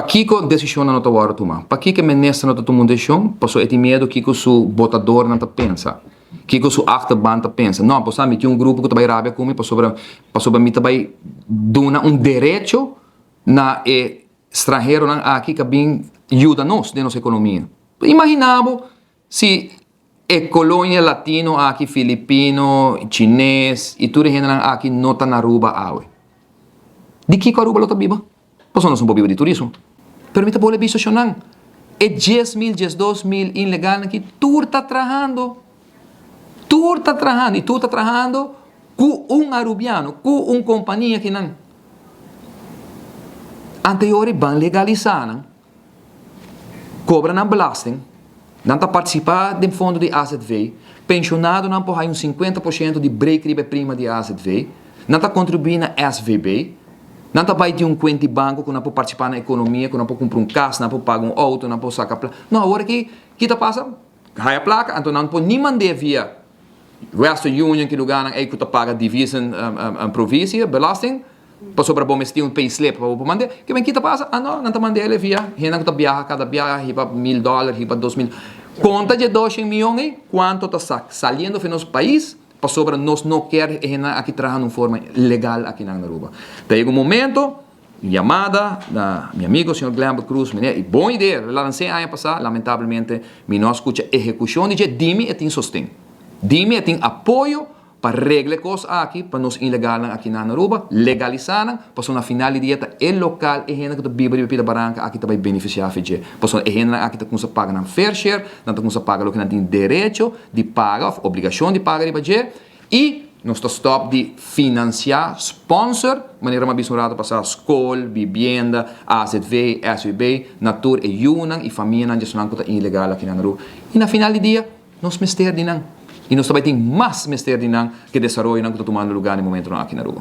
Kiko decisão não está agora tomar. Para Kiko menesta não está tomando decisão, passou esse medo Kiko su botador não está pensa. Kiko su achterban está pensa. Não, passou me tinha grupo que está rábia comigo, passou me também dona direito na estrangeiro não aqui que bem ajuda nós de nossa economia. Imaginamos se colônia latino aqui filipino, chinês e tudo gente aqui não está na Aruba awe. De Kiko Aruba está viva? Passou nós não viver de turismo. Pero me pode visto não. É 10.000, 12.000 ilegal aqui, tu está trabalhando. Tu está trabalhando e tu está trabalhando com arubiano, com companhia que não. Anterior van legalizar, não? Cobra na belasting, não está participar do fundo de AZV, pensionado não pode 50% de break prima de AZV, não está contribuindo na SVB, não está vai de conta de banco que não pode participar na economia, que não pode comprar carro, não pode pagar auto, não pode sacar placa. Não, agora que está passa, cai a placa, então não pode nem mandar via Western Union que lugar que está paga divisa província, belasting, para sobre bom mestre payslip para mandar, que bem que está passa, não está mandando ele via, gente que está viaja cada viagem, riba $1.000, riba $2.000, conta de 200 milhões, quanto está saindo do nosso país, para sobre nós não quer aqui trabalhar de forma legal aqui na Aruba. Daí um momento, chamada da meu amigo, o senhor Glambo Cruz, e boa ideia, lá lancei ano passado, lamentavelmente, não escuta execução, e dime e tem sustento. Dime e tem apoio para reglar coisas aqui, para nós ilegal aqui na Aruba, legalizar, para na final de dia, é local, é gente que está bíblia de barranca, aqui vai beneficiar, para é gente aqui que está pagando fair share, não está pagando o que não tem direito de pagar, obrigação de pagar, e nós está stop de financiar, sponsor, maneira mais bisurada passar escola, vivienda, AZV, SVB, natura e Yunan, e família não está ilegal aqui na Aruba. E na final de dia, nós mestre de não. E nós também temos mais mestre de não que desenvolve não que está tomando lugar no momento aqui na Aruba.